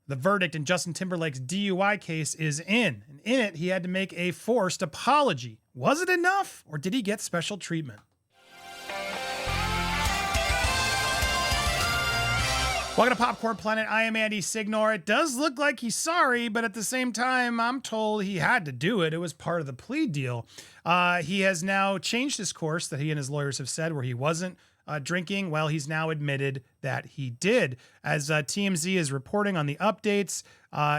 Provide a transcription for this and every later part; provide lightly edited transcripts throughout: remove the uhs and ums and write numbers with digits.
The verdict in Justin Timberlake's DUI case is in. And in it, he had to make a forced apology. Was it enough, or did he get special treatment? Welcome to Popcorn Planet. I am Andy Signore. It does look like he's sorry, but at the same time, I'm told he had to do it. It was part of the plea deal. He has now changed his course that he and his lawyers have said, where he wasn't drinking. Well, he's now admitted that he did. As TMZ is reporting on the updates,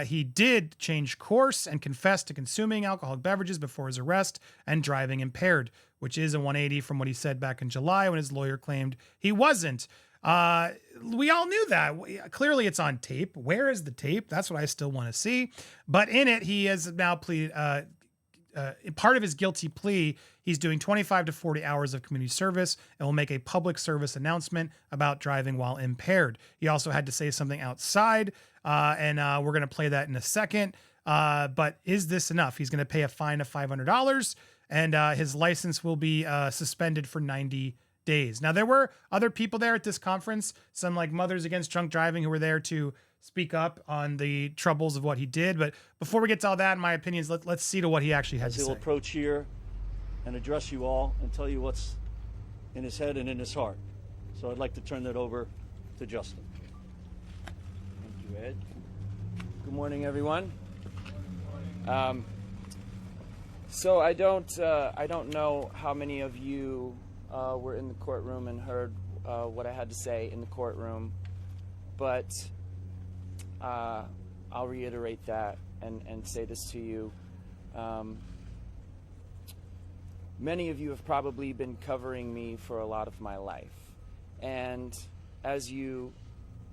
he did change course and confess to consuming alcoholic beverages before his arrest and driving impaired, which is a 180 from what he said back in July when his lawyer claimed he wasn't. We all knew that. Clearly it's on tape. Where is the tape? That's what I still want to see. But in it, he has now pleaded, part of his guilty plea, he's doing 25 to 40 hours of community service and will make a public service announcement about driving while impaired. He also had to say something outside, and we're going to play that in a second. But is this enough? He's going to pay a fine of $500, and his license will be suspended for 90 days. Now, there were other people there at this conference, some like Mothers Against Drunk Driving, who were there to speak up on the troubles of what he did. But before we get to all that, in my opinions, let's see to what he actually had to say. He'll approach here and address you all and tell you what's in his head and in his heart. So I'd like to turn that over to Justin. Thank you, Ed. Good morning, everyone. So I don't know how many of you were in the courtroom and heard what I had to say in the courtroom, but I'll reiterate that and say this to you. Many of you have probably been covering me for a lot of my life, and as you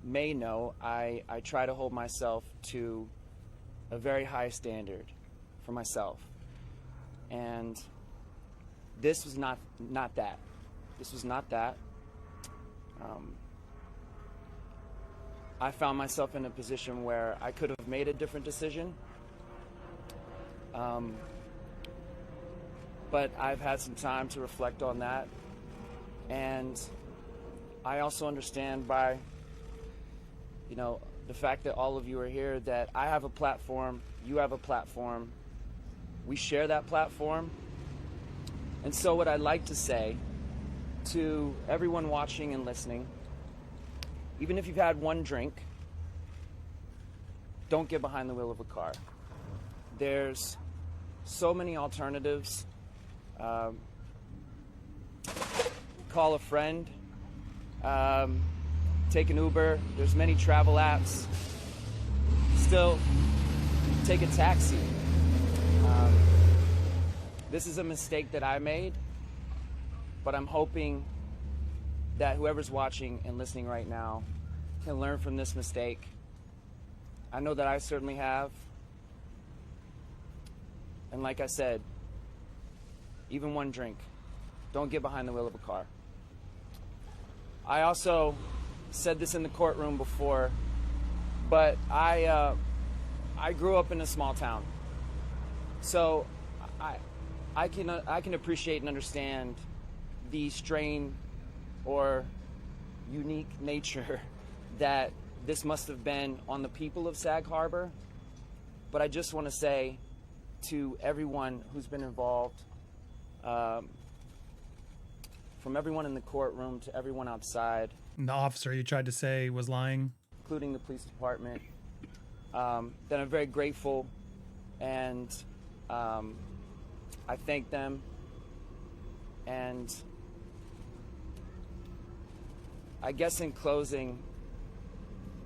may know, I try to hold myself to a very high standard for myself, and this was not that. This was not that. I found myself in a position where I could have made a different decision. But I've had some time to reflect on that. And I also understand by, the fact that all of you are here, that I have a platform, you have a platform, we share that platform. And so what I'd like to say to everyone watching and listening, even if you've had one drink, don't get behind the wheel of a car. There's so many alternatives. Call a friend, take an Uber. There's many travel apps. Still, take a taxi. This is a mistake that I made, but I'm hoping that whoever's watching and listening right now can learn from this mistake. I know that I certainly have. And like I said, even one drink, don't get behind the wheel of a car. I also said this in the courtroom before, but I grew up in a small town. So I can appreciate and understand the strain or unique nature that this must have been on the people of Sag Harbor. But I just want to say to everyone who's been involved, from everyone in the courtroom to everyone outside. And the officer you tried to say was lying? Including the police department, that I'm very grateful, and I thank them. And I guess in closing,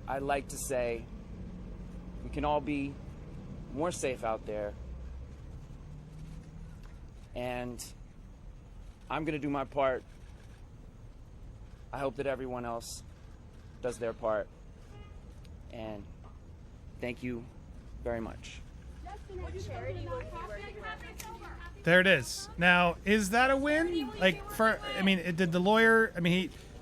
I'd like to say we can all be more safe out there. And I'm going to do my part. I hope that everyone else does their part. And thank you very much. There it is. Now, is that a win? Did the lawyer,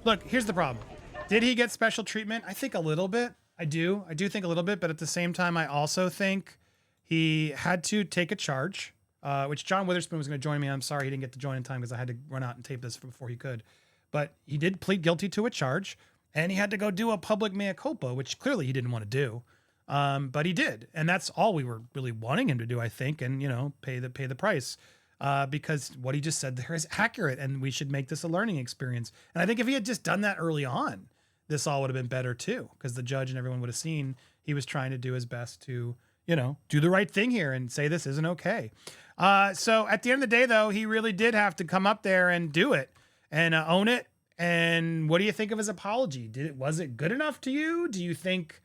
look, here's the problem. Did he get special treatment? I think a little bit. I do think a little bit, but at the same time, I also think he had to take a charge, which John Witherspoon was going to join me. I'm sorry he didn't get to join in time because I had to run out and tape this before he could. But he did plead guilty to a charge, and he had to go do a public mea culpa, which clearly he didn't want to do. But he did. And that's all we were really wanting him to do, I think. And, pay the price. Because what he just said there is accurate, and we should make this a learning experience. And I think if he had just done that early on, this all would have been better too, because the judge and everyone would have seen he was trying to do his best to, do the right thing here and say this isn't okay. So at the end of the day, though, he really did have to come up there and do it and own it. And what do you think of his apology? Was it good enough to you? Do you think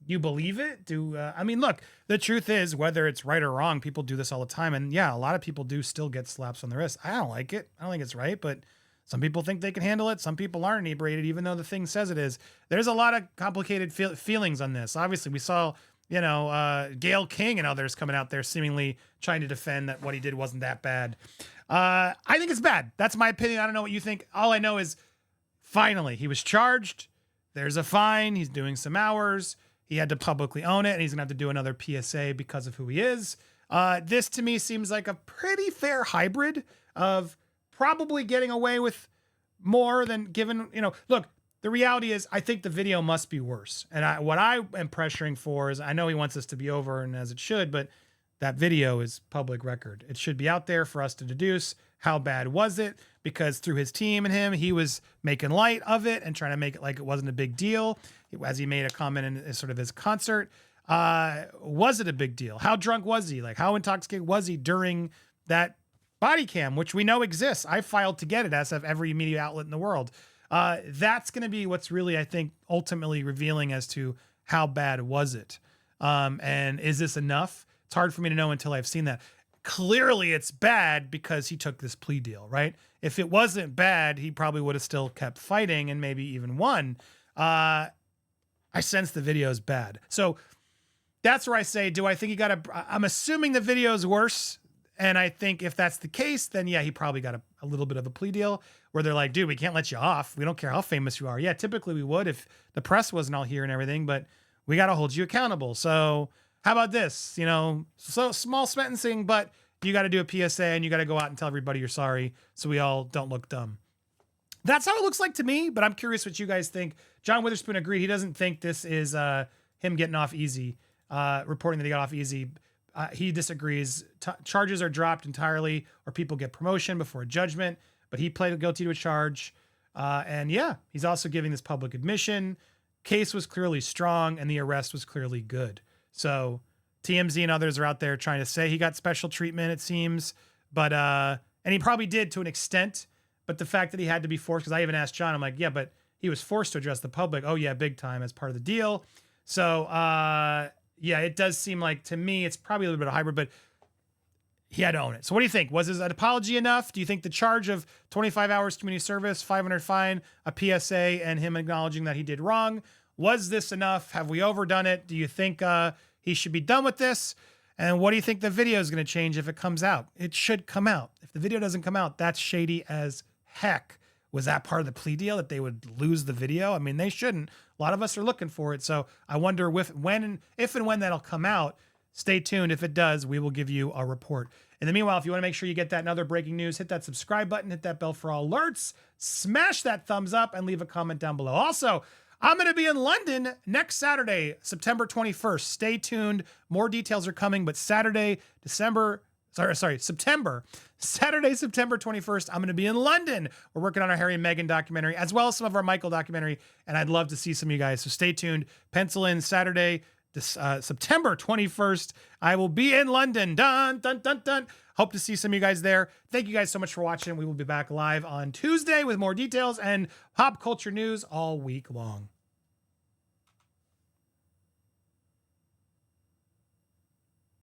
you believe it? Look, the truth is, whether it's right or wrong, people do this all the time. And yeah, a lot of people do still get slaps on the wrist. I don't like it. I don't think it's right, but some people think they can handle it. Some people aren't inebriated, even though the thing says it is. There's a lot of complicated feelings on this. Obviously, we saw, Gayle King and others coming out there seemingly trying to defend that what he did wasn't that bad. I think it's bad. That's my opinion. I don't know what you think. All I know is finally he was charged. There's a fine. He's doing some hours. He had to publicly own it, and he's going to have to do another PSA because of who he is. This, to me, seems like a pretty fair hybrid of probably getting away with more than given, look, the reality is I think the video must be worse. And what I am pressuring for is, I know he wants this to be over, and as it should, but that video is public record. It should be out there for us to deduce how bad was it, because through his team and him, he was making light of it and trying to make it like it wasn't a big deal. As he made a comment in sort of his concert, was it a big deal? How drunk was he? Like, how intoxicated was he during that body cam, which we know exists? I filed to get it, as have every media outlet in the world. That's going to be what's really, I think, ultimately revealing as to how bad was it. And is this enough? It's hard for me to know until I've seen that. Clearly it's bad because he took this plea deal, right? If it wasn't bad, he probably would have still kept fighting and maybe even won. I sense the video is bad. So that's where I say, do I think I'm assuming the video is worse. And I think if that's the case, then yeah, he probably got a little bit of a plea deal where they're like, dude, we can't let you off. We don't care how famous you are. Yeah, typically we would if the press wasn't all here and everything, but we got to hold you accountable. So how about this? So small sentencing, but you got to do a PSA and you got to go out and tell everybody you're sorry so we all don't look dumb. That's how it looks like to me, but I'm curious what you guys think. John Witherspoon agreed. He doesn't think this is him getting off easy, reporting that he got off easy. He disagrees. Charges are dropped entirely, or people get promotion before a judgment, but he pled guilty to a charge. And yeah, he's also giving this public admission. Case was clearly strong and the arrest was clearly good. So TMZ and others are out there trying to say he got special treatment, it seems, but, and he probably did to an extent, but the fact that he had to be forced, because I even asked John, I'm like, yeah, but he was forced to address the public. Oh yeah, big time as part of the deal. So, yeah, it does seem like, to me, it's probably a little bit of hybrid, but he had to own it. So what do you think? Was his apology enough? Do you think the charge of 25 hours community service, 500 fine, a PSA, and him acknowledging that he did wrong, was this enough? Have we overdone it? Do you think he should be done with this? And what do you think the video is going to change if it comes out? It should come out. If the video doesn't come out, that's shady as heck. Was that part of the plea deal that they would lose the video? I mean, they shouldn't. A lot of us are looking for it. So I wonder if and when that'll come out. Stay tuned. If it does, we will give you a report. In the meanwhile, if you want to make sure you get that and other breaking news, hit that subscribe button, hit that bell for all alerts, smash that thumbs up, and leave a comment down below. Also, I'm going to be in London next Saturday, September 21st. Stay tuned. More details are coming, but Saturday, September 21st, I'm going to be in London. We're working on our Harry and Meghan documentary, as well as some of our Michael documentary, and I'd love to see some of you guys. So stay tuned. Pencil in Saturday, September 21st. I will be in London. Dun, dun, dun, dun. Hope to see some of you guys there. Thank you guys so much for watching. We will be back live on Tuesday with more details and pop culture news all week long.